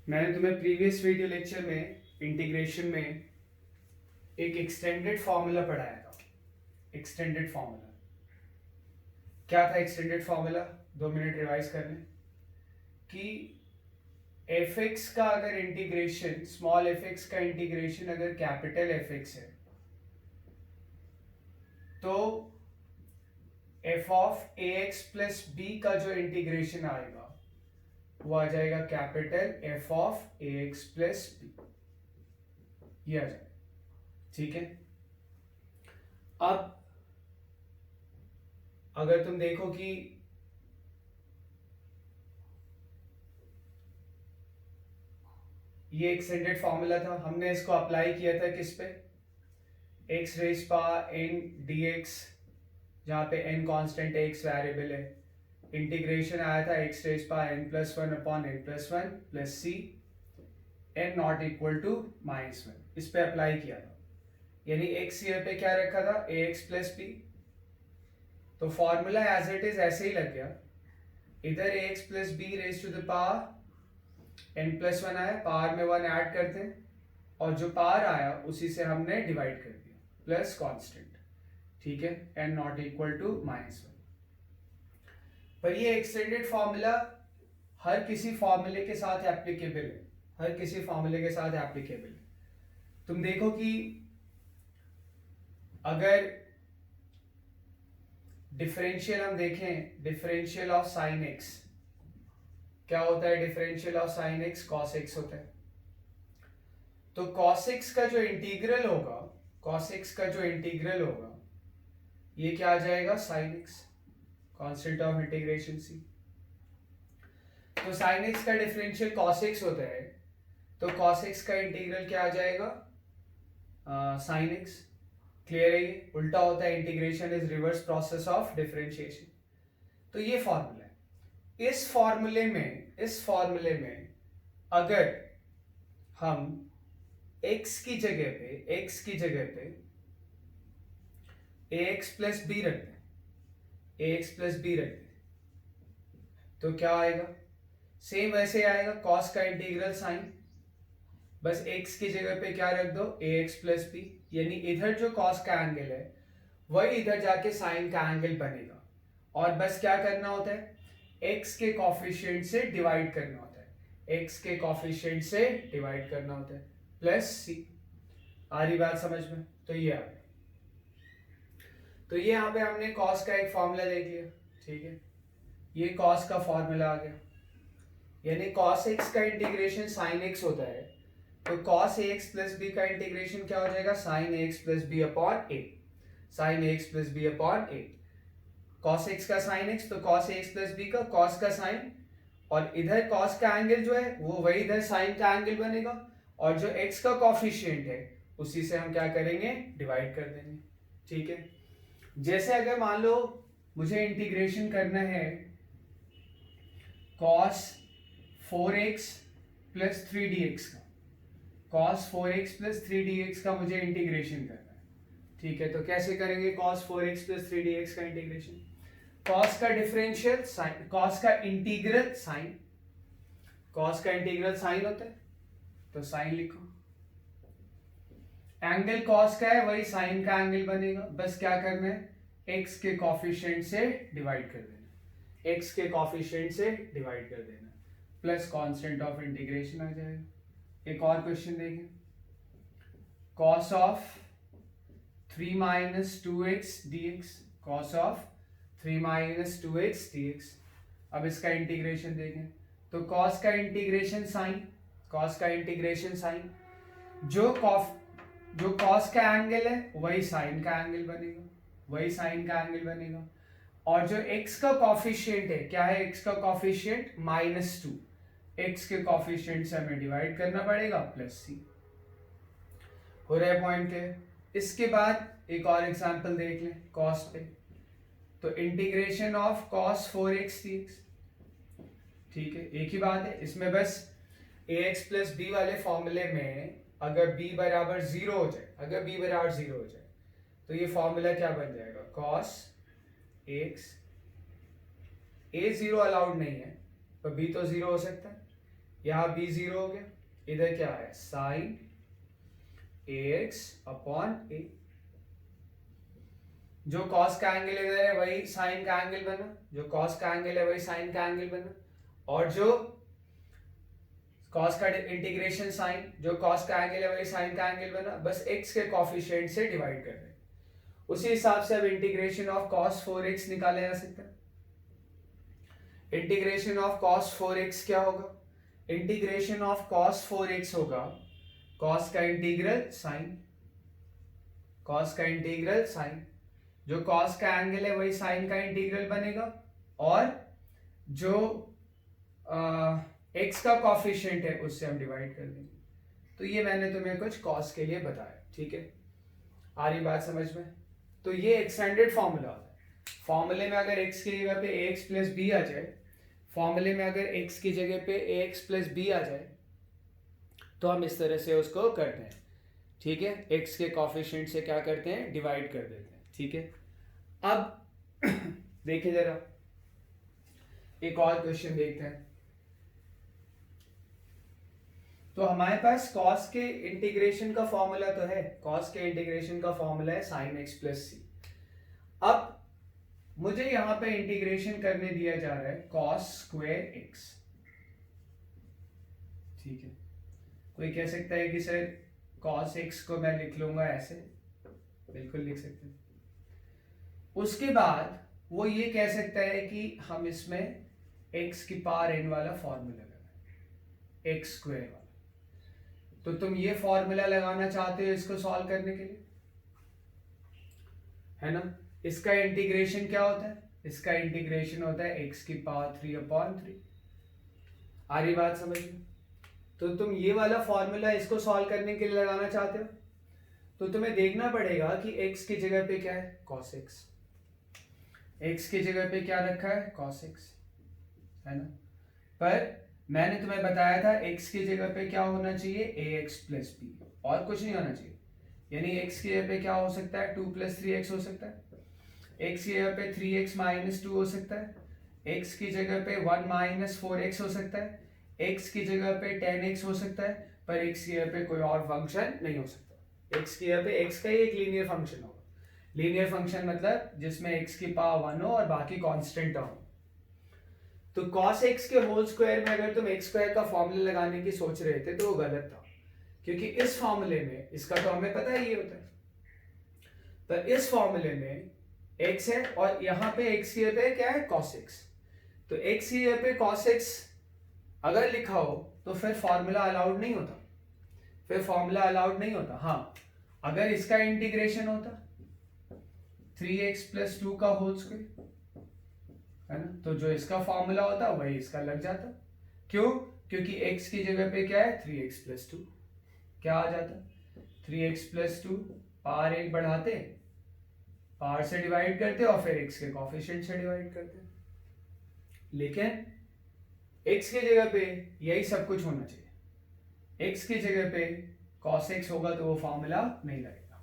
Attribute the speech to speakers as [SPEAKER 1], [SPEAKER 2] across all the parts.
[SPEAKER 1] मैंने तुम्हें previous video lecture में इंटीग्रेशन में एक एक्सटेंडेड फॉर्मूला पढ़ाया था। एक्सटेंडेड फॉर्मूला क्या था? एक्सटेंडेड फॉर्मूला 2 मिनट रिवाइज कर लें कि एफ एक्स का अगर इंटीग्रेशन, स्मॉल एफ एक्स का इंटीग्रेशन अगर कैपिटल एफ एक्स है तो F of A x plus B का जो इंटीग्रेशन आएगा वो आ जाएगा capital F of A x plus B, ये आ जाएगा। ठीक है, अब अगर तुम देखो कि ये एक्सटेंडेड फॉर्मूला था, हमने इसको अप्लाई किया था किस पे? X raise power N D X, जहां पे एन कांस्टेंट है, एक्स वेरिएबल है। इंटीग्रेशन आया था X raise power N plus one upon N plus one plus C N not equal to -1, इस पे अप्लाई किया था। यानी एक्स ईयर पे क्या रखा था? A x plus b. तो फॉर्मूला एज इट इज ऐसे ही लग गया, इधर a x plus b raise to the power N plus one आया, पावर में 1 ऐड करते हैं और जो पावर आया उसी से हमने डिवाइड कर दिया प्लस कांस्टेंट। ठीक है, एन नॉट इक्वल टू -1। पर ये एक्सटेंडेड फॉर्मूला हर किसी फॉर्मूले के साथ एप्लीकेबल है, हर किसी फॉर्मूले के साथ एप्लीकेबल है। तुम देखो कि अगर डिफरेंशियल हम देखें, डिफरेंशियल ऑफ साइन एक्स क्या होता है? Differential of sine x cos x होता है। तो कॉस एक्स का जो इंटीग्रल होगा, कॉस एक्स का जो इंटीग्रल होगा ये क्या आ जाएगा? Sine x, constant of integration c. तो साइन एक्स का डिफरेंशियल कॉस एक्स होता है, तो कॉस एक्स का इंटीग्रल क्या आ जाएगा? Sine x. क्लियर है? ये उल्टा होता है, integration is reverse process of differentiation. तो ये फॉर्मूला है। इस फॉर्मूले में अगर हम x की जगह पे ax प्लस बी रखते हैं, ax प्लस बी रखते हैं तो क्या आएगा? सेम वैसे आएगा, cos का इंटीग्रल साइन, बस x की जगह पे क्या रख दो? ax plus B. यानी इधर जो cos का एंगल है वही इधर जाके साइन का एंगल बनेगा, और बस क्या करना होता है? x के कॉफिशिएंट से डिवाइड करना होता है, x के कॉफिशिएंट से डिवाइड करना होता है प्लस सी। आ रही बात समझ में? तो ये आ गया। तो ये यहाँ पे हमने cos का एक फॉर्मूला देख लिया। ठीक है, ये cos का फॉर्मूला आ गया, यानी cos x का इंटीग्रेशन sin x होता है, तो cos ax प्लस b का इंटीग्रेशन क्या हो जाएगा? sin ax plus b upon a, sin ax plus b upon a। cos x का sin x तो cos ax प्लस b का cos का sin, और इधर cos का एंगल जो है वो वही इधर sin का एंगल बनेगा, और जो x का कॉफिशिएंट है उसी से हम क्या करेंगे? डिवाइड कर देंगे। ठीक है, जैसे अगर मान लो मुझे इंटीग्रेशन करना है cos 4x प्लस 3dx का, cos 4x प्लस 3dx का मुझे इंटीग्रेशन करना है। ठीक है, तो कैसे करेंगे cos 4x प्लस 3dx का इंटीग्रेशन? cos का डिफरेंशियल साइन, cos का इंटीग्रल साइन, cos का इंटीग्रल साइन होता है तो साइन लिखो। एंगल cos का है वही साइन का एंगल बनेगा, बस क्या करना है? x के कॉफिशिएंट से डिवाइड कर देना, x के कॉफिशिएंट से डिवाइड कर देना प्लस कांस्टेंट ऑफ इंटीग्रेशन आ जाएगा। एक और क्वेश्चन देखें, cos of 3 minus 2x dx, cos of 3 minus 2x dx। अब इसका इंटीग्रेशन देखें तो cos का इंटीग्रेशन साइन, cos का इंटीग्रेशन साइन, जो cos का एंगल है वही साइन का एंगल बनेगा, वही साइन का एंगल बनेगा, और जो x का कॉफिशिएंट है, क्या है x का कॉफिशिएंट? -2, x के कॉफिशिएंट से हमें डिवाइड करना पड़ेगा प्लस सी। हो रहा है पॉइंट क्लियर? इसके बाद एक और एग्जांपल देख लें cos पे, तो integration of cos 4x dx। ठीक है, एक ही बात है, इसमें बस ax प्लस b वाले फॉर्मूले में अगर b बराबर 0 हो जाए, अगर b बराबर 0 हो जाए तो ये फॉर्मूला क्या बन जाएगा? cos ax, a 0 अलाउड नहीं है तो b तो 0 हो सकता है, यहाँ b 0 हो गया, इधर क्या है साइन ax अपॉन a। जो कॉस का एंगल इधर है वही साइन का एंगल बना, जो कॉस का एंगल है वही साइन का एंगल बना, और जो कॉस का इंटीग्रेशन साइन, जो कॉस का एंगल है वही साइन का एंगल बना, बस x के कॉफिशिएंट से डिवाइड कर रहे हैं। उसी हिसाब से अब इंटीग्रेशन ऑफ cos 4x निकाला जा सकता है। इंटीग्रेशन ऑफ cos 4x क्या होगा, इंटीग्रेशन ऑफ cos 4x होगा cos का इंटीग्रल साइन, cos का इंटीग्रल साइन, जो cos का एंगल है वही साइन का इंटीग्रल बनेगा, और जो x का कॉफिशिएंट है उससे हम डिवाइड कर देंगे। तो ये मैंने तुम्हें कुछ cos के लिए बताया, ठीक है, आ रही बात समझ में। तो ये एक्सटेंडेड फॉर्मूला होता है। फॉर्मूले में अगर x की जगह पे ax प्लस b आ जाए, फॉर्मूले में अगर x की जगह पे ax प्लस b आ जाए तो हम इस तरह से उसको करते हैं, ठीक है, x के कॉफिशिएंट से क्या करते हैं डिवाइड कर देते हैं, ठीक है। अब देखिए जरा एक और क्वेश्चन देखते हैं। तो हमारे पास cos के इंटीग्रेशन का फॉर्मूला तो है, cos के इंटीग्रेशन का फॉर्मूला है sin x प्लस सी। अब मुझे यहां पे इंटीग्रेशन करने दिया जा रहा है cos स्क्वायर x, ठीक है। कोई कह सकता है कि सर cos x को मैं लिख लूंगा ऐसे, बिल्कुल लिख सकते हैं। उसके बाद वो ये कह सकता है कि हम इसमें x की पावर n वाला फॉर्मूला लगाएं, x स्क्वायर वाला। तो तुम ये फॉर्मूला लगाना चाहते हो इसको सॉल्व करने के लिए, है ना। इसका इंटीग्रेशन क्या होता है, इसका इंटीग्रेशन होता है x की पावर 3 अपॉन 3। आ रही बात समझ में। तो तुम ये वाला फॉर्मूला इसको सॉल्व करने के लिए लगाना चाहते हो, तो तुम्हें देखना पड़ेगा कि x की जगह पे क्या है cos x, x की जगह पे क्या रखा है cos x, है ना। पर मैंने तुम्हें बताया था x की जगह पे क्या होना चाहिए ax प्लस b, और कुछ नहीं होना चाहिए। यानी x की जगह पे क्या हो सकता है 2 प्लस 3x हो सकता है, x की जगह पे 3x माइनस 2 हो सकता है, x की जगह पे 1 माइनस 4x हो सकता है, x की जगह पे 10x हो सकता है, पर x की जगह पे कोई और फंक्शन नहीं हो सकता। x की जगह पे x का ही एक लीनियर फंक्शन होगा। लीनियर फंक्शन मतलब जिसमें x की पावर 1 हो और बाकी कांस्टेंट हो। तो cos x के होल स्क्वायर में अगर तुम x स्क्वायर का फॉर्मूला लगाने की सोच रहे थे तो वो गलत था, क्योंकि इस फॉर्मूले में इसका तो हमें पता ही होता है, पर इस फॉर्मूले में x है और यहाँ पे x की जगह पे क्या है cos x। तो x की जगह पे cos x अगर लिखा हो तो फिर फॉर्मूला अलाउड नहीं होता, फिर फॉर्मूला अलाउड नहीं होता। हाँ, अगर इसका इंटीग्रेशन होता 3x प्लस 2 का होल स्क्वायर, है ना, तो जो इसका फॉर्मूला होता वही इसका लग जाता। क्यों, क्योंकि x की जगह पे क्या है 3x प्लस 2, क्या आ जाता 3x प्लस 2, पावर 1 बढ़ाते, पावर से डिवाइड करते और फिर x के कॉफिशिएंट से डिवाइड करते। लेकिन x की जगह पे यही सब कुछ होना चाहिए, x की जगह पे cos x होगा तो वो फॉर्मूला नहीं लगेगा।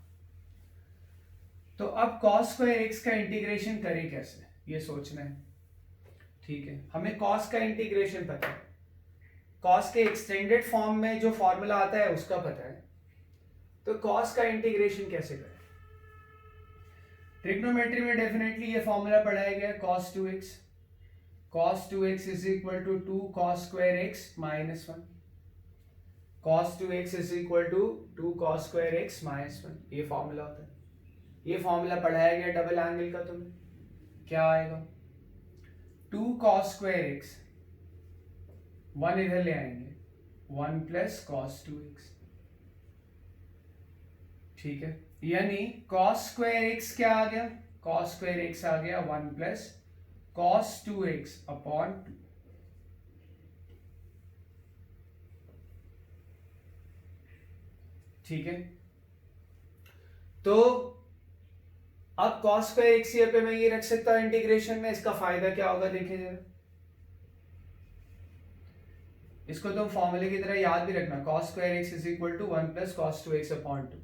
[SPEAKER 1] तो अब cos स्क्वायर x का इंटीग्रेशन करें कैसे, ये सोचना है, ठीक है। हमें cos का इंटीग्रेशन पता है, cos के एक्सटेंडेड फॉर्म में जो फॉर्मूला आता है उसका पता है, तो cos का इंटीग्रेशन कैसे करें। ट्रिग्नोमेट्री में डेफिनेटली ये फॉर्मूला पढ़ाया गया cos 2x, cos 2x is equal to 2 cos square x minus 1, cos 2x is equal to 2 cos square x minus 1, ये फॉर्मूला होता है। ये फॉर्मूला पढ़ाया गया डबल एंगल का, तुम्हें क्या आएगा 2 cos square x, 1 इधर ले आएंगे 1 प्लस cos 2x, ठीक है। यानी cos square x क्या आ गया, cos square x आ गया 1 प्लस cos 2x अपॉन 2, ठीक है। तो अब cos स्क्वायर x पे मैं ये रख सकता हूं इंटीग्रेशन में, इसका फायदा क्या होगा देखिए जरा, इसको तुम फॉर्मूले की तरह याद भी रखना, cos square x is equal to 1 plus cos 2x upon 2।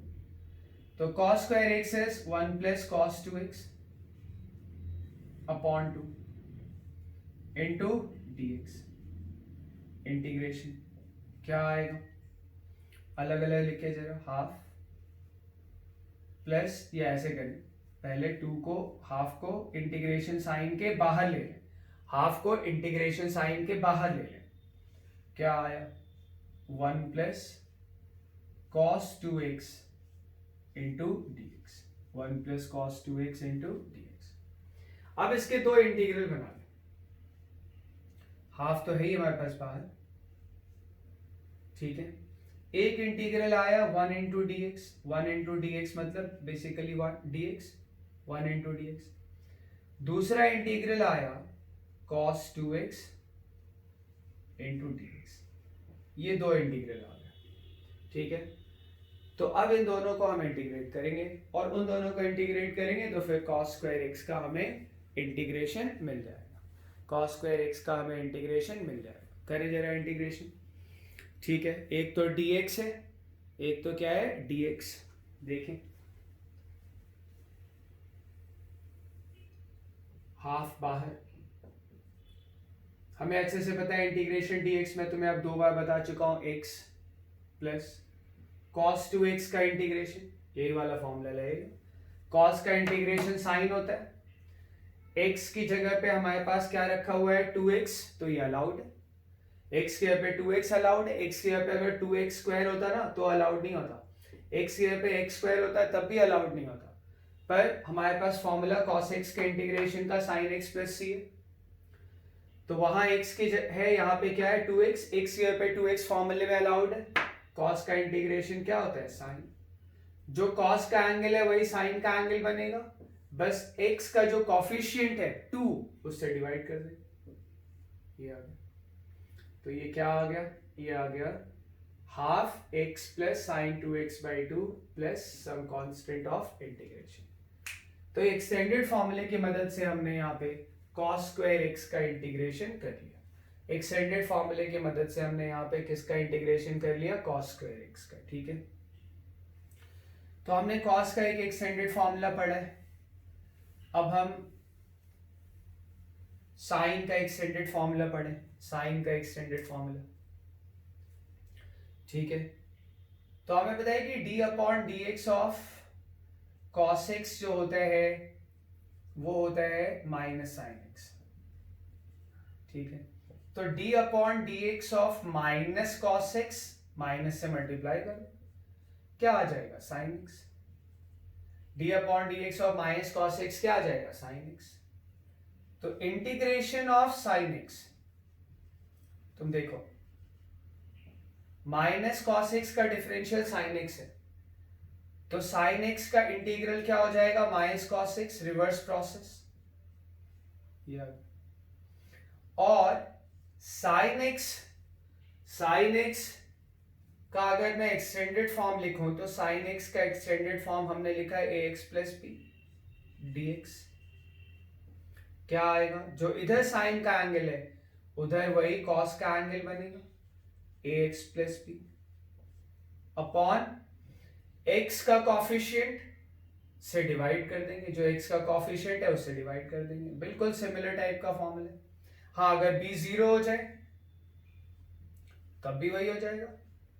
[SPEAKER 1] तो cos square x is 1 plus cos 2x upon 2 into dx integration. क्या आएगा, अलग अलग लिखे जरा, हाफ प्लस, ये ऐसे करें, पहले 2 को, हाफ को इंटीग्रेशन साइन के बाहर ले लें, हाफ को इंटीग्रेशन साइन के बाहर ले लें, क्या आया 1 plus cos 2x into d x, 1 plus cos 2x into d x. अब इसके दो इंटीग्रल बना लें, हाफ तो है ही हमारे पास बाहर, ठीक है। एक इंटीग्रल आया 1 into d x, 1 into d x मतलब basically 1 d x, 1 into d x. दूसरा इंटीग्रल आया cos 2x into d x, ये दो इंटीग्रल आ गया, ठीक है। तो अब इन दोनों को हम इंटीग्रेट करेंगे और उन दोनों को इंटीग्रेट करेंगे तो फिर cos स्क्वायर x का हमें इंटीग्रेशन मिल जाएगा, cos स्क्वायर x का हमें इंटीग्रेशन मिल जाएगा। करें जरा इंटीग्रेशन, ठीक है। एक तो dx है, एक तो क्या है dx, देखें हाफ बाहर, हमें अच्छे से पता है इंटीग्रेशन dx में, तुम्हें अब 2 बार बता चुका हूं, x प्लस cos 2x का इंटीग्रेशन, यही वाला फॉर्मूला लगेगा। cos का इंटीग्रेशन साइन होता है, x की जगह पे हमारे पास क्या रखा हुआ है 2x, तो ये अलाउड है, x की जगह पे 2x अलाउड है, x की जगह पे अगर 2x स्क्वायर होता ना तो अलाउड नहीं होता, x की जगह पे x स्क्वायर होता है तब भी अलाउड नहीं होता, पर हमारे पास फॉर्मूला cos x के इंटीग्रेशन का sin x प्लस c है, तो वहां x की है, यहाँ पे क्या है 2x, x की जगह पे 2x फॉर्मूले में अलाउड है। cos का इंटीग्रेशन क्या होता है sin, जो cos का एंगल है वही sin का एंगल बनेगा, बस x का जो कॉफिशिएंट है 2 उससे डिवाइड कर दे, ये आ गया। तो ये क्या आ गया, ये आ गया half x plus sine 2x by 2 plus some constant of integration. तो एक्सटेंडेड फॉर्मूले की मदद से हमने यहाँ पे cos स्क्वायर x का इंटीग्रेशन कर लिया, एक्सटेंडेड फॉर्मूले की मदद से हमने यहाँ पे किसका इंटीग्रेशन कर लिया, cos स्क्वायर x का, ठीक है। तो हमने cos का एक एक्सटेंडेड फॉर्मूला पढ़ा है, अब हम साइन का एक्सटेंडेड फॉर्मूला पढ़े, साइन का एक्सटेंडेड फॉर्मूला, ठीक है। तो हमें पता है कि d upon d x of cos x जो होता है वो होता है माइनस साइन x, ठीक है। तो d upon d x of minus cos x, minus से मल्टीप्लाई करो, क्या आ जाएगा sine x, d upon d x of minus cos x क्या आ जाएगा साइन x। तो इंटीग्रेशन ऑफ साइन x, तुम देखो माइनस cos x का डिफरेंशियल साइन x है, तो साइन x का इंटीग्रल क्या हो जाएगा minus cos x, reverse process, और साइन x का अगर मैं एक्सटेंडेड फॉर्म लिखूं तो साइन x का एक्सटेंडेड फॉर्म हमने लिखा है ax प्लस बी dx, क्या आएगा, जो इधर साइन का एंगल है उधर वही cos का एंगल बनेगा, ax plus b upon x का कॉफिशिएंट से डिवाइड कर देंगे, जो x का कॉफिशिएंट है उससे डिवाइड कर देंगे, बिल्कुल सिमिलर टाइप का फॉर्मूला है। हाँ अगर b 0 हो जाए तब भी वही हो जाएगा,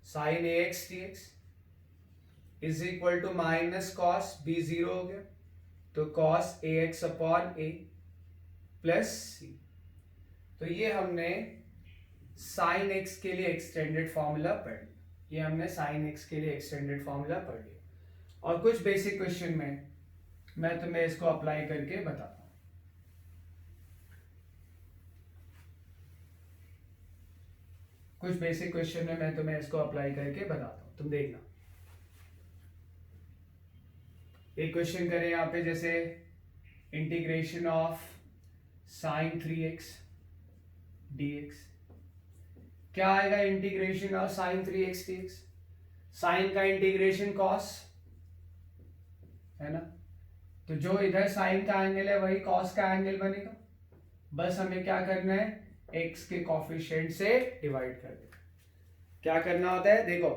[SPEAKER 1] sine ax dx is equal to minus cos b 0 हो गया, तो cos ax upon a plus c। तो ये हमने साइन x के लिए एक्सटेंडेड फॉर्मूला पढ़ लिया, ये हमने साइन x के लिए एक्सटेंडेड फॉर्मूला पढ़ लिया। और कुछ बेसिक क्वेश्चन में मैं तुम्हें इसको अप्लाई करके बताता हूं, कुछ बेसिक क्वेश्चन में मैं तुम्हें इसको अप्लाई करके बताता हूं, तुम देखना। एक क्वेश्चन करें यहाँ पे, जैसे integration of sine 3x dx, क्या आएगा integration of sine 3x dx, sine का इंटीग्रेशन cos है ना, तो जो इधर साइन का एंगल है वही cos का एंगल बनेगा, बस हमें क्या करना है x के कॉफिशिएंट से डिवाइड कर देना। क्या करना होता है, देखो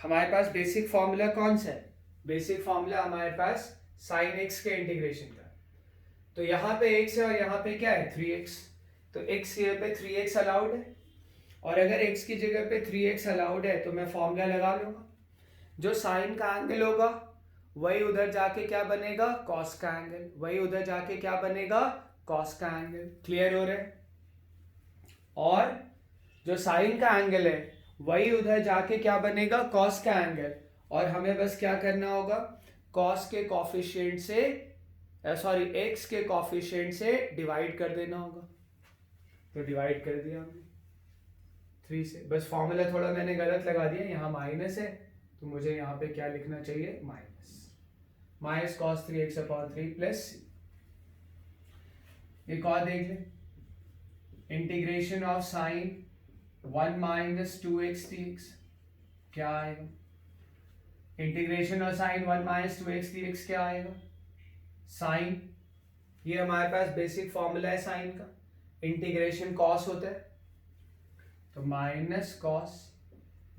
[SPEAKER 1] हमारे पास बेसिक फॉर्मूला कौन सा है, बेसिक फॉर्मूला हमारे पास साइन x के इंटीग्रेशन का, तो यहाँ पे x है और यहाँ पे क्या है 3x, तो x यहाँ पे 3x अलाउड है और अगर x की जगह पे 3x अलाउड है तो मैं फॉर्मूला लगा लूंगा, जो साइन का एंगल होगा वही उधर जाके क्या बनेगा, कॉस का एंगल, वही उधर जाके क्या बनेगा, कॉस का एंगल। क्लियर हो रहा है? और जो साइन का एंगल है वही उधर जाके क्या बनेगा, कॉस का एंगल। और हमें बस क्या करना होगा, कॉस के कॉफिशिएंट से सॉरी एक्स के कॉफिशिएंट से डिवाइड कर देना होगा। तो डिवाइड कर दिया हमने 3 से। बस फॉर्मूला थोड़ा मैंने गलत लगा दिया, यहाँ माइनस है तो मुझे यहाँ पे क्या लिखना चाहिए, minus cos 3x upon 3 plus. एक और देख ले, integration of sign 1 minus 2x dx क्या आएगा, integration of sign 1 minus 2x dx क्या आएगा, साइन, ये हमारे पास बेसिक फॉर्मूला है साइन का, इंटीग्रेशन कॉस होता है तो माइनस कॉस,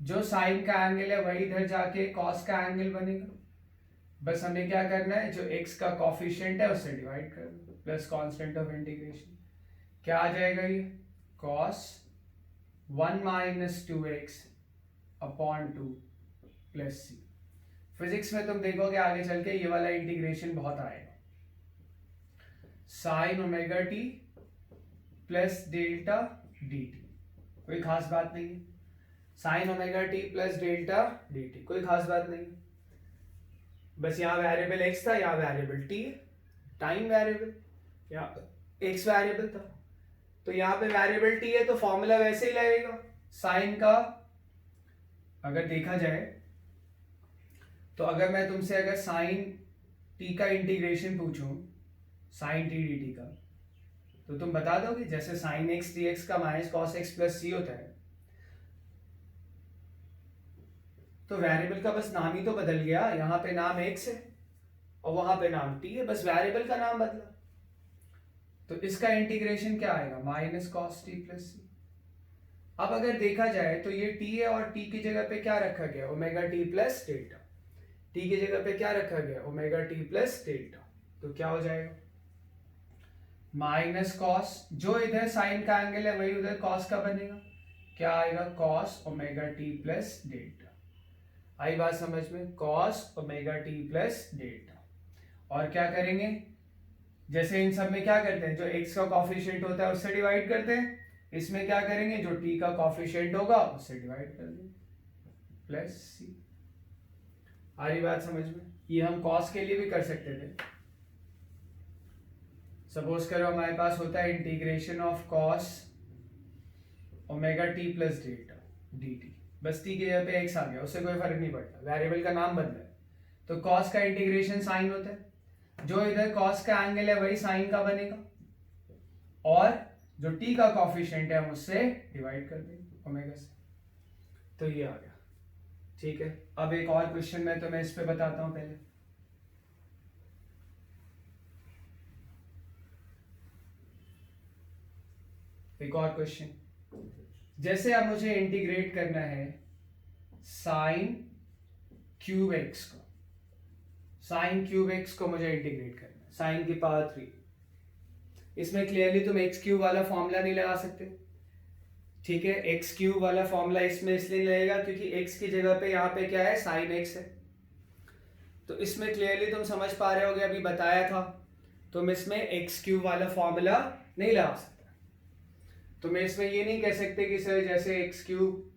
[SPEAKER 1] जो साइन का एंगल है वही इधर जाके कॉस का एंगल बनेगा। बस हमें क्या करना है, जो x का कॉफिशिएंट है उससे डिवाइड कर दो, प्लस कांस्टेंट ऑफ इंटीग्रेशन क्या आ जाएगा, ये cos 1 minus 2x upon 2 plus c. Physics में तुम देखोगे आगे चल के ये वाला इंटीग्रेशन बहुत आएगा, sine omega t plus delta D T, कोई खास बात नहीं है, sine omega t plus delta D T, कोई खास बात नहीं है। बस यहाँ वेरिएबल x था, यहाँ वेरिएबल t है, टाइम वेरिएबल, यहाँ x वेरिएबल था, तो यहाँ पे वेरिएबल t है तो फॉर्मूला वैसे ही लगेगा। साइन का अगर देखा जाए तो अगर मैं तुमसे अगर साइन t का इंटीग्रेशन पूछूं, साइन टी डी टी का, तो तुम बता दोगे जैसे साइन एक्स डी एक्स का माइनस कॉस एक्स प्लस सी होता है, तो वेरिएबल का बस नाम ही तो बदल गया, यहाँ पे नाम x है और वहां पे नाम t है, बस वेरिएबल का नाम बदला। तो इसका इंटीग्रेशन क्या आएगा, माइनस कॉस टी प्लस सी। अब अगर देखा जाए तो ये t है और t की जगह पे क्या रखा गया, omega t plus delta, t की जगह पे क्या रखा गया, ओमेगा टी प्लस डेल्टा, तो क्या हो जाएगा, माइनस कॉस, जो इधर साइन का एंगल है वही उधर कॉस का बनेगा, क्या आएगा, cos omega t plus delta. आई बात समझ में, cos omega t plus delta. और क्या करेंगे, जैसे इन सब में क्या करते हैं, जो x का कॉफिशिएंट होता है उससे डिवाइड करते हैं, इसमें क्या करेंगे, जो t का कॉफिशिएंट होगा उससे डिवाइड कर देंगे, प्लस सी। आ रही बात समझ में? ये हम कॉस के लिए भी कर सकते थे। सपोज करो हमारे पास होता है integration of cos omega t plus delta D T, बस t की जगह पे x आ गया, उससे कोई फर्क नहीं पड़ता, वेरिएबल का नाम बदला है। तो कॉस का इंटीग्रेशन साइन होता है, जो इधर कॉस का एंगल है वही साइन का बनेगा, और जो t का कॉफिशिएंट है हम उससे डिवाइड कर देंगे ओमेगा से, तो ये आ गया। ठीक है, अब एक और क्वेश्चन में तो मैं इस पे बताता हूं पहले। एक और क्वेश्चन, जैसे अब मुझे इंटीग्रेट करना है साइन क्यूब एक्स को, साइन क्यूब एक्स को मुझे इंटीग्रेट करना है, साइन की पावर 3। इसमें क्लियरली तुम एक्स क्यूब वाला फॉर्मूला नहीं लगा सकते, ठीक है, एक्स क्यूब वाला फॉर्मूला इसमें इसलिए लगेगा क्योंकि एक्स की जगह पे यहाँ पे क्या है, साइन एक्स है। तो इसमें क्लियरली तुम समझ पा रहे होगे, अभी बताया था, तुम इसमें एक्स क्यूब वाला फॉर्मूला नहीं लगा सकते। तो मैं इसमें ये नहीं कह सकते कि सर जैसे एक्स क्यूब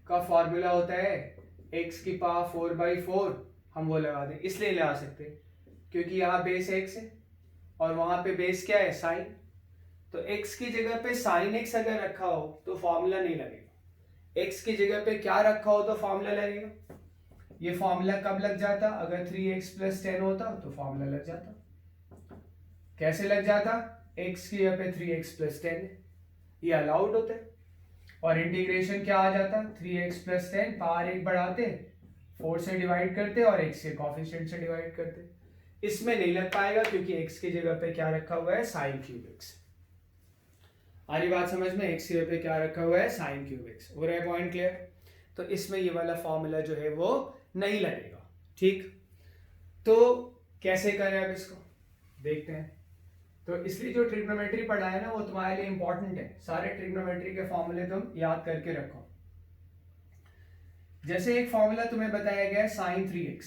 [SPEAKER 1] का फॉर्मूला होता है एक्स की पावर 4/4 हम वो लगा दें, इसलिए लगा सकते क्योंकि यहाँ बेस एक्स है और वहां पे बेस क्या है, साइन। तो x की जगह पे साइन x अगर रखा हो तो फॉर्मूला नहीं लगेगा, x की जगह पे क्या रखा हो तो फॉर्मूला लगेगा। ये फॉर्मूला कब लग जाता, अगर 3x + 10 होता तो फॉर्मूला लग जाता। कैसे लग जाता, x की जगह पे 3x + 10 है, ये अलाउड होता है, और इंटीग्रेशन क्या आ जाता, 3x + 10 पावर 1 बढ़ाते 4 से डिवाइड करते और x के कॉफिशिएंट से डिवाइड करते। इसमें नहीं लग पाएगा क्योंकि x की जगह पे क्या रखा हुआ है, साइन क्यूब x। आ रही बात समझ में, x की जगह पे क्या रखा हुआ है, साइन क्यूब x। हो रहा है पॉइंट क्लियर? तो इसमें ये वाला फॉर्मूला जो है वो नहीं लगेगा। ठीक, तो कैसे करें अब इसको देखते हैं। तो इसलिए जो ट्रिग्नोमेट्री पढ़ा है ना वो तुम्हारे लिए इंपॉर्टेंट है, सारे ट्रिग्नोमेट्री के फॉर्मूले तुम याद करके रखो। जैसे एक फॉर्मूला तुम्हें बताया गया है साइन 3x,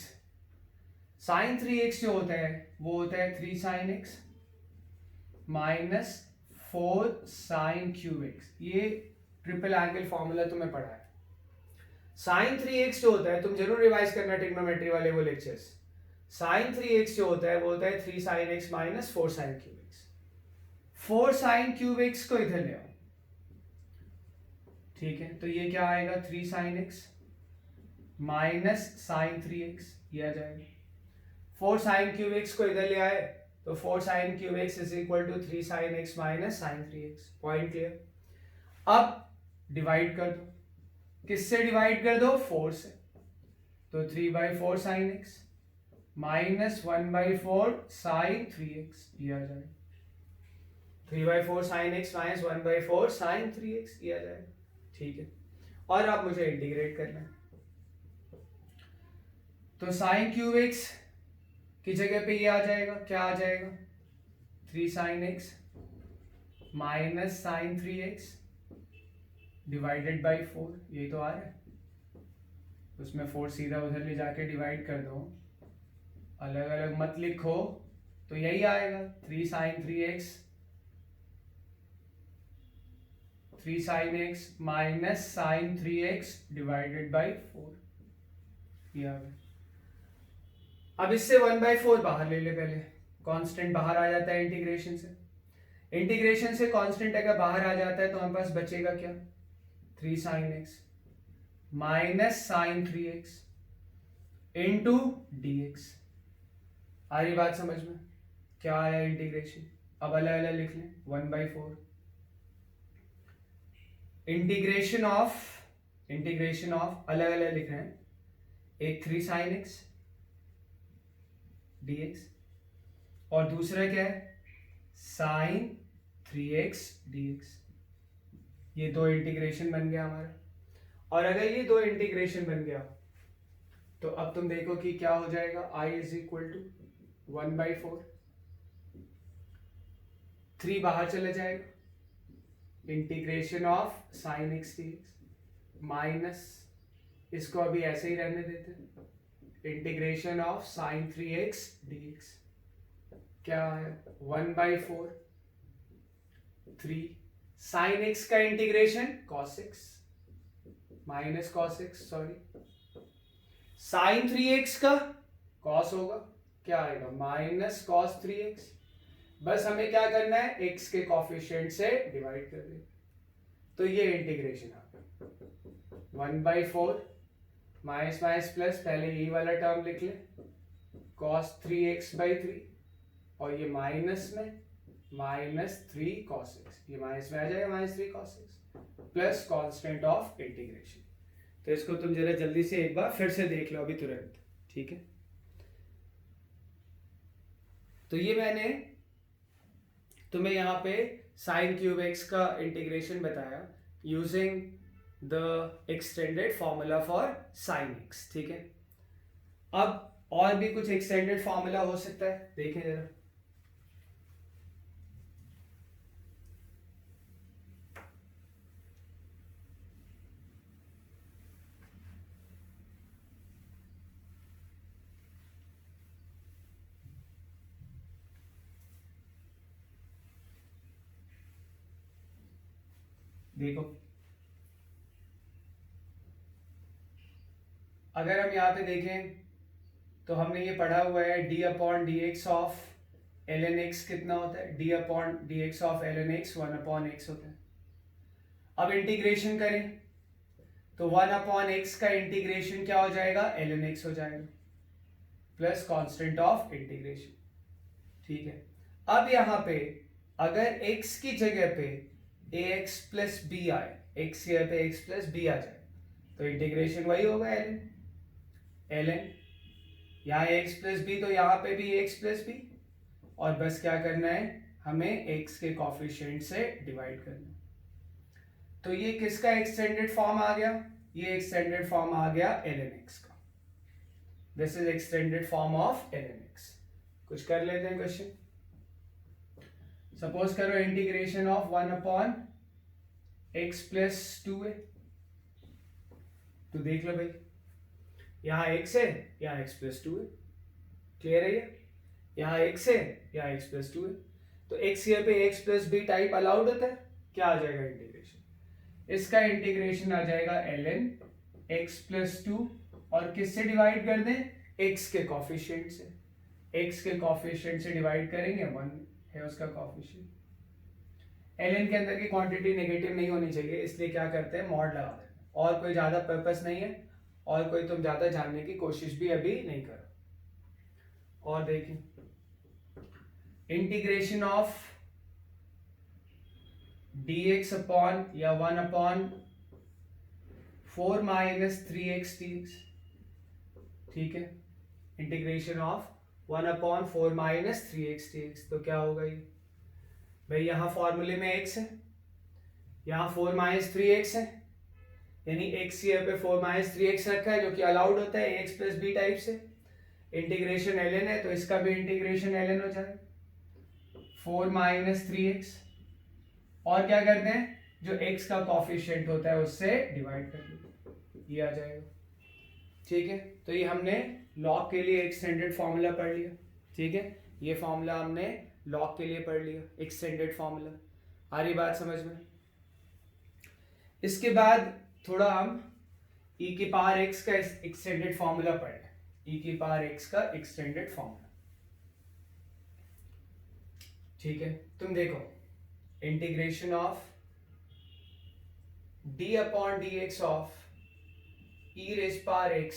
[SPEAKER 1] साइन 3x जो होता है वो होता है 3 sin x minus 4 sin cube x, ये ट्रिपल एंगल फॉर्मूला तुम्हें पढ़ा है। साइन 3x जो होता है, तुम जरूर रिवाइज करना ट्रिग्नोमेट्री वाले वो लेक्चर्स, साइन 3x जो होता है वो होता है 3 sin x minus 4 sin cube x। 4 sin cube x को इधर ले आओ, ठीक है, तो ये क्या आएगा 3 sin x minus sine 3x, ये आ जाएगा। 4 sin क्यूब x को इधर ले आए तो 4 sin cube x is equal to 3 sin x minus sine 3x। Point clear. अब डिवाइड कर दो, किससे डिवाइड कर दो, 4 से, तो 3/4 sin x minus 1/4 sin 3x, ये आ जाएगा 3/4 sin x minus 1/4 sin 3x, ये आ जाएगा, ठीक है। और अब मुझे इंटीग्रेट करना है, तो साइन क्यूब x की जगह पे ये आ जाएगा, क्या आ जाएगा 3 sin x minus sine 3x divided by 4, यही तो आ रहा है, उसमें 4 सीधा उधर ले जाके डिवाइड कर दो, अलग अलग मत लिखो, तो यही आएगा 3 sin 3x 3 sin x minus sine 3x divided by 4, ये आ गया। अब इससे 1/4 बाहर ले ले, पहले कांस्टेंट बाहर आ जाता है इंटीग्रेशन से, इंटीग्रेशन से कांस्टेंट अगर बाहर आ जाता है तो हमारे पास बचेगा क्या 3 sin x minus sine 3x into dx। आ रही बात समझ में, क्या आया इंटीग्रेशन, अब अलग अलग लिख लें, 1/4 इंटीग्रेशन ऑफ अलग अलग लिख रहे हैं, एक 3 sin x dx और दूसरा क्या है साइन 3x dx, ये दो इंटीग्रेशन बन गया हमारा। और अगर ये दो इंटीग्रेशन बन गया तो अब तुम देखो कि क्या हो जाएगा, I इज इक्वल टू 1/4, 3 बाहर चले जाएगा, integration of sine x dx minus, इसको अभी ऐसे ही रहने देते हैं, integration of sine 3x dx, क्या है 1/4 3 साइन x का इंटीग्रेशन cos x minus cos x, sorry sine 3x का cos होगा, क्या आएगा माइनस cos 3x, बस हमें क्या करना है x के कोफिशिएंट से डिवाइड कर देना, तो ये इंटीग्रेशन आ गया 1/4 माइनस माइनस प्लस, पहले यही वाला टर्म लिख ले cos 3x/3 और ये माइनस में माइनस 3 cos x, ये माइनस में आ जाएगा minus 3 cos x plus constant of integration. तो इसको तुम जरा जल्दी से एक बार फिर से देख लो अभी तुरंत, ठीक है। तो ये मैंने तुम्हें यहाँ पे साइन क्यूब x का इंटीग्रेशन बताया using the extended formula for sine x, ठीक है। अब और भी कुछ एक्सटेंडेड फॉर्मूला हो सकता है, देखें जरा। देखो अगर हम यहाँ पे देखें तो हमने ये पढ़ा हुआ है d/dx ऑफ ln x कितना होता है, d/dx of ln x 1/x होता है। अब इंटीग्रेशन करें तो 1/x का इंटीग्रेशन क्या हो जाएगा ln x हो जाएगा प्लस कांस्टेंट ऑफ इंटीग्रेशन, ठीक है। अब यहाँ पे अगर x की जगह पे ax प्लस b आए, x की जगह पे x प्लस b आ जाए तो इंटीग्रेशन वही होगा ln यहाँ x प्लस बी, तो यहाँ पे भी x प्लस बी, और बस क्या करना है हमें x के कोफिशिएंट से डिवाइड करना है। तो ये किसका एक्सटेंडेड फॉर्म आ गया, ये एक्सटेंडेड फॉर्म आ गया ln x का, this is extended form of ln x। कुछ कर लेते हैं क्वेश्चन। सपोज करो इंटीग्रेशन ऑफ 1/x प्लस 2 है, तो देख लो भाई यहाँ x है, यहाँ x प्लस 2 है, क्लियर है ये, यहाँ x है, यहाँ x प्लस 2 है, तो x यहाँ पे x plus b type allowed होता है, क्या आ जाएगा इंटीग्रेशन, इसका इंटीग्रेशन आ जाएगा ln x प्लस 2 और किससे डिवाइड कर दें, x के कॉफिशिएंट से, x के कॉफिशिएंट से डिवाइड करेंगे, 1 है उसका कॉफिशिएंट, ln के अंदर की क्वांटिटी नेगेटिव नहीं होनी चाहिए, इसलिए क्या करते हैं मॉड लगा देते हैं, और कोई ज्यादा पर्पस नहीं है, और कोई तुम ज्यादा जानने की कोशिश भी अभी नहीं करो। और देखिए इंटीग्रेशन ऑफ dx अपॉन या 1/4 माइनस 3x dx, ठीक है, integration of 1/4 minus 3x dx, तो क्या होगा ये भाई, यहां फॉर्मूले में x है, यहां 4 माइनस 3x है, यानी x यहाँ पे 4 माइनस 3x रखा है जो कि अलाउड होता है x प्लस बी टाइप से, इंटीग्रेशन ln है तो इसका भी इंटीग्रेशन ln हो जाएगा 4 माइनस 3x, और क्या करते हैं जो x का कॉफिशिएंट होता है उससे डिवाइड कर लेते, ये आ जाएगा, ठीक है। तो ये हमने लॉग के लिए एक्सटेंडेड फॉर्मूला पढ़ लिया, ठीक है, ये फॉर्मूला हमने लॉग के लिए पढ़ लिया, एक्सटेंडेड फॉर्मूला, आ रही बात समझ में। इसके बाद थोड़ा हम e की पावर x का एक्सटेंडेड फॉर्मूला पढ़े, e की पावर x का एक्सटेंडेड फॉर्मूला, ठीक है। तुम देखो integration of d upon d x of e raise power x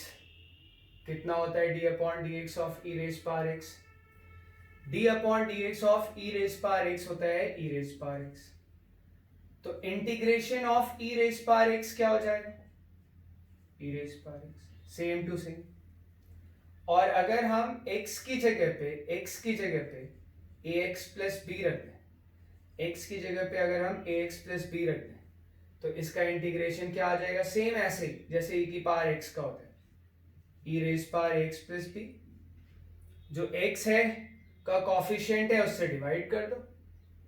[SPEAKER 1] कितना होता है, d upon d x of e raise power x, d upon d x of e raise power x होता है e raise power x, तो integration of e raise power x क्या हो जाएगा, e raise power x, same to same, और अगर हम x की जगह पे ax प्लस बी रख दें, x की जगह पे अगर हम ax प्लस बी रख दें तो इसका इंटीग्रेशन क्या आ जाएगा, सेम ऐसे ही जैसे e की पावर x का होता है, e raise power x plus b, जो x है का कॉफिशिएंट है उससे डिवाइड कर दो,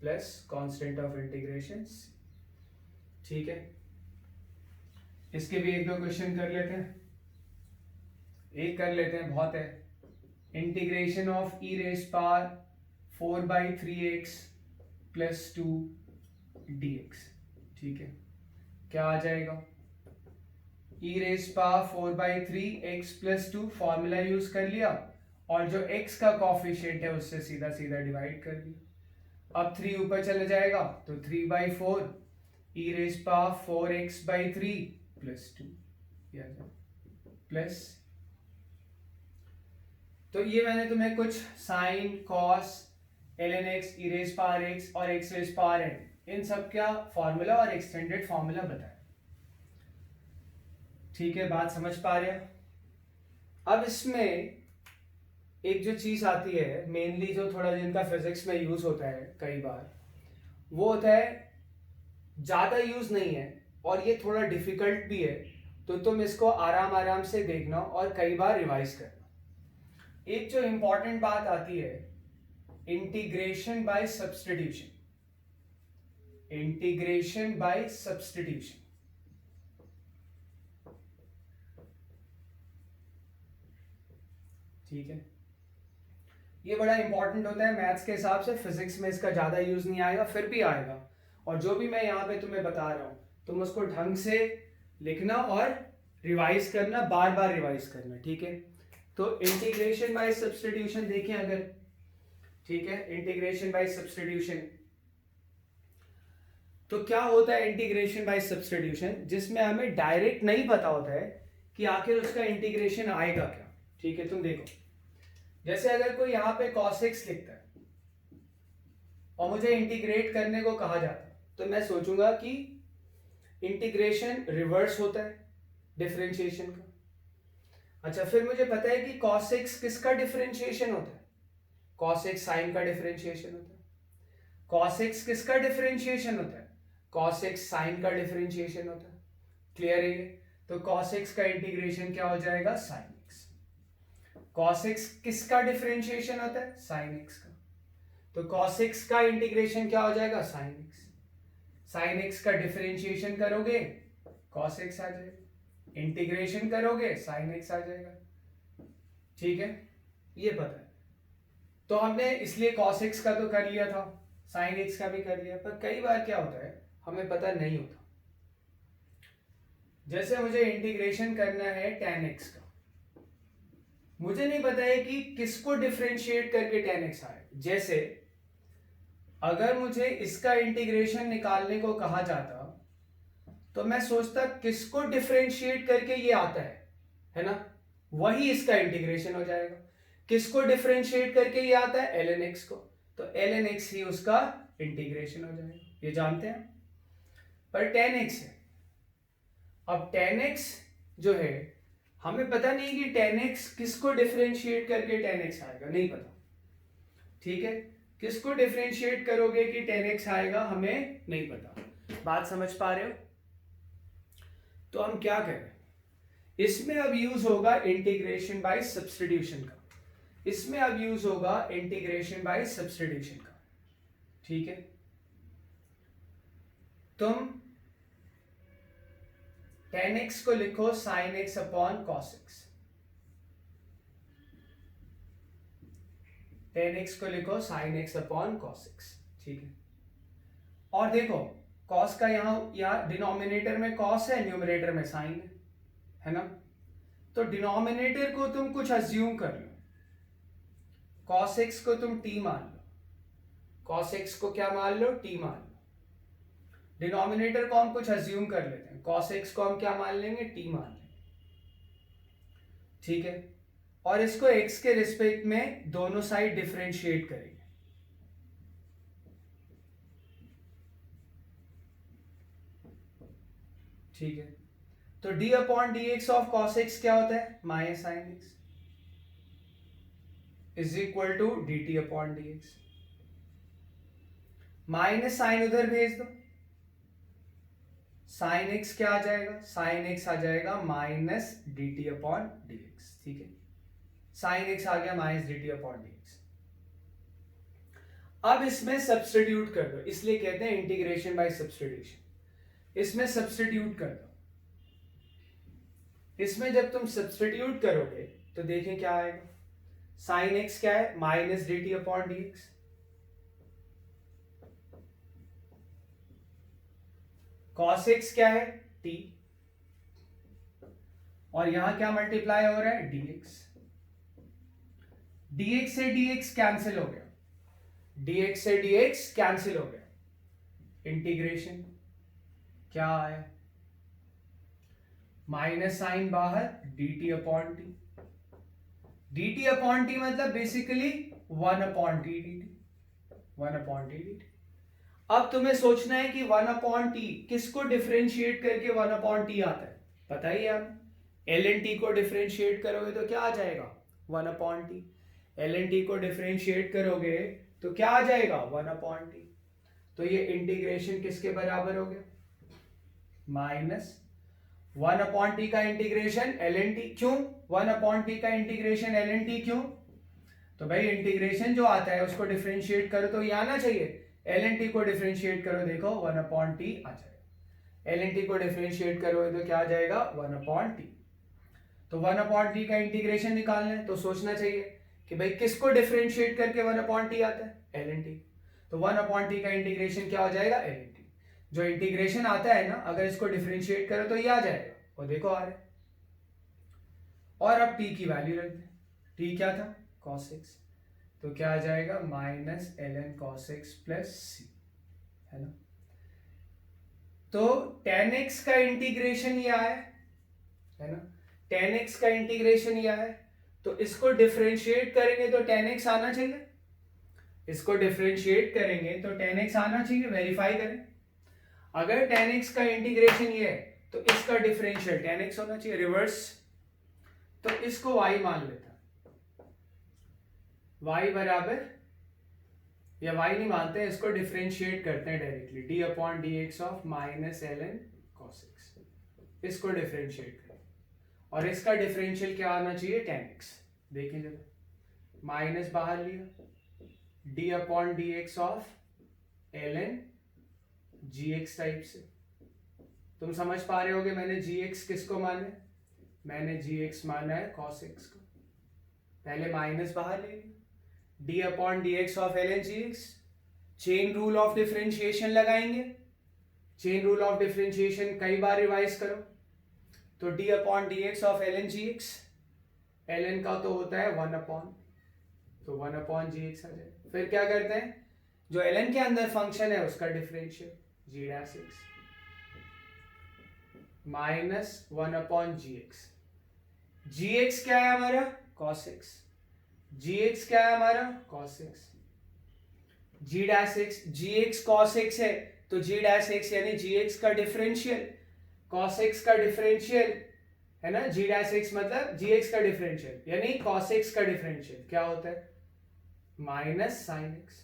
[SPEAKER 1] प्लस कांस्टेंट ऑफ इंटीग्रेशन, ठीक है। इसके भी एक दो क्वेश्चन कर लेते हैं, एक कर लेते हैं बहुत है, integration of e raise power 4/3x plus 2 dx, ठीक है, क्या आ जाएगा, e raise power 4/3x plus 2 formula use कर लिया, और जो x का कॉफिशिएंट है उससे सीधा सीधा डिवाइड कर दिया, अब 3 ऊपर चले जाएगा तो 3/4 e raise power 4x/3 plus 2 plus, तो ये मैंने तुम्हें कुछ sine cos ln x e raise power x और x रेज पावर n इन सब का फॉर्मूला और एक्सटेंडेड फॉर्मूला बताया, ठीक है, बात समझ पा रहे हैं। अब इसमें एक जो चीज आती है मेनली जो थोड़ा जिनका फिजिक्स में यूज होता है कई बार, वो होता है ज्यादा यूज नहीं है और ये थोड़ा डिफिकल्ट भी है, तो तुम इसको आराम आराम से देखना और कई बार रिवाइज करना। एक जो इंपॉर्टेंट बात आती है integration by substitution, integration by substitution, ठीक है, ये बड़ा इंपॉर्टेंट होता है मैथ्स के हिसाब से, फिजिक्स में इसका ज्यादा यूज नहीं आएगा, फिर भी आएगा, और जो भी मैं यहाँ पे तुम्हें बता रहा हूं तुम उसको ढंग से लिखना और रिवाइज करना, बार बार रिवाइज करना, ठीक है। तो इंटीग्रेशन बाय सब्स्टिट्यूशन देखें अगर, ठीक है, इंटीग्रेशन बाय सब्स्टिट्यूशन, तो क्या होता है इंटीग्रेशन बाय सब्स्टिट्यूशन, जिसमें हमें डायरेक्ट नहीं पता होता है कि आखिर उसका इंटीग्रेशन आएगा क्या, ठीक है। तुम देखो जैसे अगर कोई यहाँ पे cos x लिखता है और मुझे इंटीग्रेट करने को कहा जाता है, तो मैं सोचूंगा कि इंटीग्रेशन रिवर्स होता है डिफरेंशिएशन का, अच्छा, फिर मुझे पता है कि cos x किसका डिफरेंशिएशन होता है, cos x साइन का डिफरेंशिएशन होता है, cos x किसका डिफरेंशिएशन होता है, cos x साइन का डिफरेंशिएशन होता है, क्लियर है। तो cos x का इंटीग्रेशन क्या हो जाएगा, sin x, cos x किसका डिफरेंशिएशन होता है, sin x का, तो cos x का इंटीग्रेशन क्या हो जाएगा, sin x। sin x का डिफरेंशिएशन करोगे cos x आ जाएगा, इंटीग्रेशन करोगे sin x आ जाएगा। ठीक है, ये पता है। तो हमने इसलिए cos x का तो कर लिया था, sin x का भी कर लिया, पर कई बार क्या होता है हमें पता नहीं होता। जैसे मुझे इंटीग्रेशन करना है tan x का, मुझे नहीं पता है कि किसको डिफरेंशिएट करके tan x आए। जैसे अगर मुझे इसका इंटीग्रेशन निकालने को कहा जाता तो मैं सोचता किसको डिफरेंशिएट करके ये आता है ना, वही इसका इंटीग्रेशन हो जाएगा। किसको डिफरेंशिएट करके ये आता है, ln x को, तो ln x ही उसका इंटीग्रेशन हो जाएगा, ये जानते हैं। पर tan x है, अब tan x जो है हमें पता नहीं कि tan x किसको डिफरेंशिएट करके tan x आएगा, नहीं पता। ठीक है, किसको डिफरेंशिएट करोगे कि tan x आएगा हमें नहीं पता। बात समझ पा रहे हो? तो हम क्या करें, इसमें अब यूज होगा इंटीग्रेशन बाय सब्स्टिट्यूशन का, इसमें अब यूज होगा इंटीग्रेशन बाय सब्स्टिट्यूशन का। ठीक है, तुम tan x को लिखो sin x upon cos x, tan x को लिखो sin x upon cos x। ठीक है, और देखो cos का यहाँ डिनोमिनेटर में cos है, न्यूमरेटर में sin है ना, तो डिनोमिनेटर को तुम कुछ अज्यूम कर लो, cos x को तुम t मान लो, cos x को क्या मान लो, t मान लो। डिनोमिनेटर को हम कुछ अज्यूम कर लेते हैं, cos x को हम क्या मान लेंगे, t मान लेंगे। ठीक है, और इसको x के रिस्पेक्ट में दोनों साइड डिफरेंशिएट करेंगे। ठीक है, तो d upon d x of cos x क्या होता है, minus sin x is equal to d t upon d x. Minus sine उधर भेज दो, sin x क्या आ जाएगा, sin x आ जाएगा minus D t upon d x. ठीक है, sin x आ गया minus D t upon d x. अब इसमें सब्स्टिट्यूट कर दो, इसलिए कहते हैं इंटीग्रेशन बाय सब्स्टिट्यूशन। इसमें सब्स्टिट्यूट कर दो, इसमें जब तुम सब्स्टिट्यूट करोगे तो देखें क्या आएगा, sin x क्या है, minus D t upon d x, cos x क्या है, t, और यहां क्या मल्टीप्लाई हो रहा है, dx। dx से dx कैंसिल हो गया, dx से dx कैंसिल हो गया, इंटीग्रेशन क्या आया, माइनस साइन बाहर, dt upon t. dt upon t मतलब basically 1 upon t dt, 1 upon t dt। अब तुम्हें सोचना है कि 1 अपॉन टी किसको डिफरेंशिएट करके 1 अपॉन टी आता है, पता ही है आप, ln t को डिफरेंशिएट करोगे तो क्या आ जाएगा, 1 अपॉन टी। ln t को डिफरेंशिएट करोगे तो क्या आ जाएगा, 1 अपॉन टी। तो ये इंटीग्रेशन किसके बराबर हो गया, माइनस 1 अपॉन टी का इंटीग्रेशन ln t। क्यों 1 अपॉन टी का इंटीग्रेशन ln t, क्यों, तो भाई इंटीग्रेशन जो आता है उसको डिफरेंशिएट करो तो ये आना चाहिए, ln t को डिफरेंशिएट करो, देखो 1 अपॉन टी आ जाएगा। ln t को डिफरेंशिएट करो तो क्या आ जाएगा, 1 अपॉन टी। तो 1 अपॉन टी का इंटीग्रेशन निकालना है तो सोचना चाहिए कि भाई किसको डिफरेंशिएट करके 1 अपॉन टी आता है, ln t। तो 1 अपॉन टी का इंटीग्रेशन क्या हो जाएगा, ln t। जो इंटीग्रेशन आता है ना, अगर इसको डिफरेंशिएट करो तो ये आ जाएगा, और देखो आ रहा है। और अब t की वैल्यू रख दें, t क्या था, cos x, तो क्या आ जाएगा, minus ln cos x plus c, है ना। तो tan x का इंटीग्रेशन ये आया है ना, tan x का इंटीग्रेशन ये आया, तो इसको डिफरेंशिएट करेंगे तो tan x आना चाहिए, इसको डिफरेंशिएट करेंगे तो tan x आना चाहिए, वेरीफाई करें। अगर tan x का इंटीग्रेशन ये है तो इसका डिफरेंशियल tan x होना चाहिए, रिवर्स। तो इसको y मान लेता, y बराबर, या y नहीं मानते, इसको डिफरेंशिएट करते हैं directly, d upon d x of minus ln cos x, इसको डिफरेंशिएट करें, और इसका डिफरेंशियल क्या आना चाहिए, tan x। देखें जरा, माइनस बाहर लिया, d upon d x of l n g x type से। तुम समझ पा रहे होगे मैंने जी एक्स किसको माना है? मैंने जी एक्स माना है कॉस एक्स को। पहले माइनस बाहर ले लिया, d upon d x of l n g x. Chain rule of differentiation लगाएंगे। चेन रूल ऑफ डिफरेंशिएशन कई बार रिवाइज करो। तो d upon d x of l n g x, l n का तो होता है 1 अपॉन, तो 1 अपॉन जी एक्स आ जाए। फिर क्या करते हैं, जो एल एन के अंदर फंक्शन है उसका डिफरेंशियल जी डैश एक्स माइनस 1 अपॉन जी एक्स। जी एक्स क्या है हमारा? Cos x. जी एक्स क्या है हमारा? Cos x. G dash x, g x cos x है तो जी डैश एक्स यानी जी एक्स का डिफरेंशियल, कॉस एक्स का डिफरेंशियल है ना, जी डैश एक्स मतलब जी एक्स का डिफरेंशियल यानी कॉस एक्स का डिफरेंशियल क्या होता है? Minus sine x.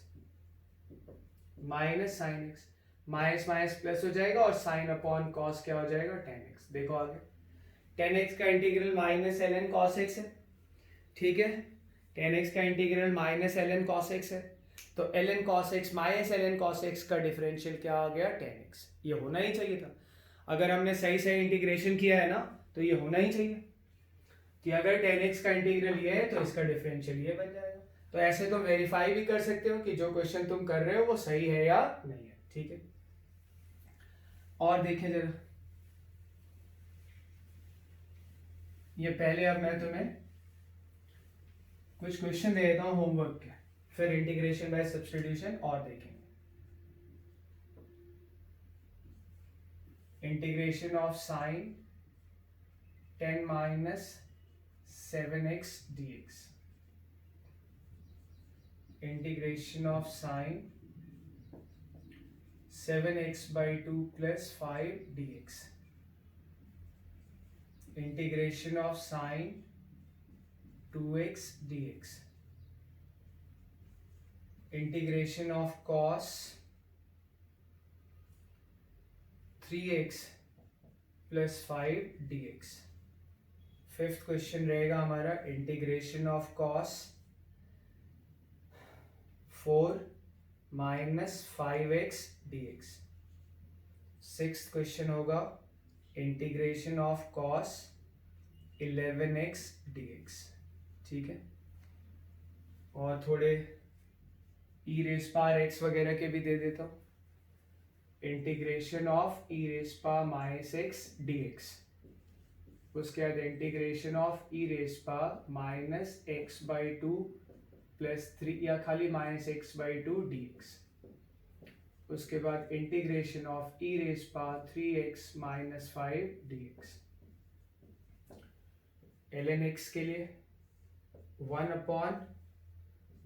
[SPEAKER 1] Minus sine x, minus minus plus हो जाएगा और साइन अपॉन कॉस क्या हो जाएगा? Tan x. देखो आगे, टेन एक्स का integral minus l n cos x है, ठीक है। टेन एक्स का integral minus l n cos x है, तो l n cos x minus l n cos x का डिफरेंशियल क्या आ गया? Tan x. ये होना ही चाहिए था, अगर हमने सही सही इंटीग्रेशन किया है ना तो ये होना ही चाहिए कि अगर टेन एक्स का इंटीग्रल ये है तो इसका डिफरेंशियल ये बन जाएगा। तो ऐसे तुम वेरीफाई भी कर सकते हो कि जो क्वेश्चन तुम कर रहे हो वो सही है या नहीं है, ठीक है। और देखें जरा, ये पहले अब मैं तुम्हें कुछ क्वेश्चन दे देता हूं होमवर्क के, फिर इंटीग्रेशन बाय सब्स्टिट्यूशन और देखेंगे। इंटीग्रेशन ऑफ साइन 10 माइनस 7x dx, integration of sine 7x by 2 plus 5 dx, integration of sine 2x dx, integration of cos 3x plus 5 dx। Fifth question रहेगा हमारा इंटीग्रेशन ऑफ cos 4 माइनस 5x dx। Sixth question होगा integration of cos 11x dx, ठीक है। और थोड़े ई raise power x वगैरह के भी दे देता हूँ। Integration of e raise power minus x d x, उसके बाद integration of e raise power minus x by 2 plus 3 या खाली minus x by 2 d x. उसके बाद integration of e raise power 3x minus 5 d x. L n x के लिए 1 upon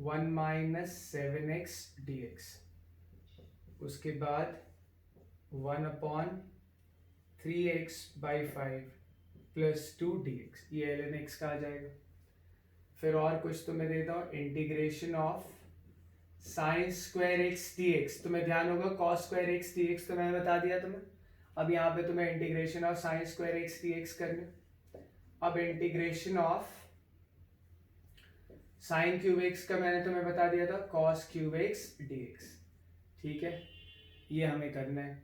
[SPEAKER 1] 1 minus 7x D x, उसके बाद 1 upon 3x by 5 plus 2 d x, ये L n x का आ जाएगा। फिर और कुछ तो मैं देता हूँ, integration of sine square x d x. तुम्हें ध्यान होगा cos square x d x तो मैंने बता दिया तुम्हें। अब यहाँ पे तुम्हें integration of sine square x d x करना। अब integration of sine cube x का मैंने तुम्हें बता दिया था, cos cube x d x, ठीक है। ये हमें करना है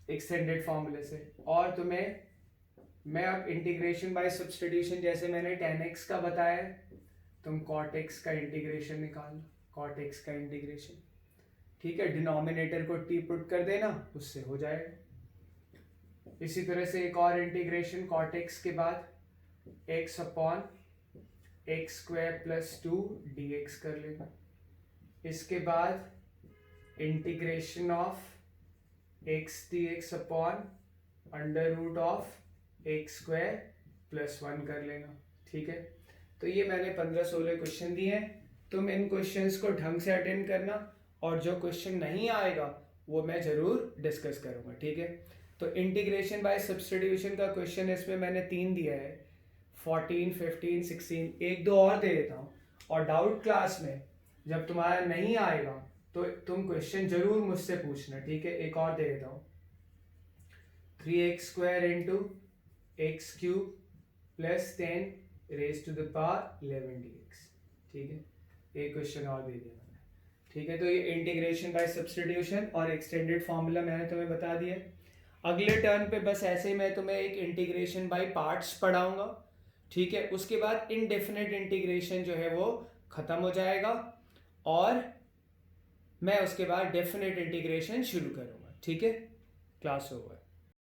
[SPEAKER 1] एक्सटेंडेड फॉर्मूले से। और तुम्हें मैं अब इंटीग्रेशन बाय सब्स्टिट्यूशन, जैसे मैंने tan x का बताया, तुम cot x का इंटीग्रेशन निकाल लो, cot x का इंटीग्रेशन, ठीक है। डिनोमिनेटर को t पुट कर देना, उससे हो जाएगा। इसी तरह से एक और इंटीग्रेशन cot x के बाद x upon x square plus 2 dx कर लेना। इसके बाद integration of x dx upon under root of x square plus 1 कर लेना, ठीक है। तो ये मैंने 15-16 क्वेश्चन दिए हैं, तुम इन क्वेश्चंस को ढंग से अटेंड करना, और जो क्वेश्चन नहीं आएगा वो मैं जरूर डिस्कस करूंगा, ठीक है। तो इंटीग्रेशन बाय सब्स्टिट्यूशन का क्वेश्चन इसमें मैंने 3 दिया है, 14, 15, 16, एक दो और दे देता हूँ। और डाउट क्लास में जब तुम्हारा नहीं आएगा तो तुम क्वेश्चन जरूर मुझसे पूछना, ठीक है। एक और दे देता हूँ, 3x square into x cube plus 10 raise to the power 11 dx, ठीक है। एक क्वेश्चन और दे दिया मैंने। ठीक है, तो ये इंटीग्रेशन बाय सब्स्टिट्यूशन और एक्सटेंडेड फॉर्मूला मैंने तुम्हें बता दिया। अगले टर्न पे बस ऐसे ही मैं तुम्हें एक इंटीग्रेशन बाय पार्ट्स पढ़ाऊंगा, ठीक है। उसके बाद इनडेफिनेट इंटीग्रेशन जो है वो खत्म हो जाएगा और मैं उसके बाद डेफिनेट इंटीग्रेशन शुरू करूंगा, ठीक है। Class over.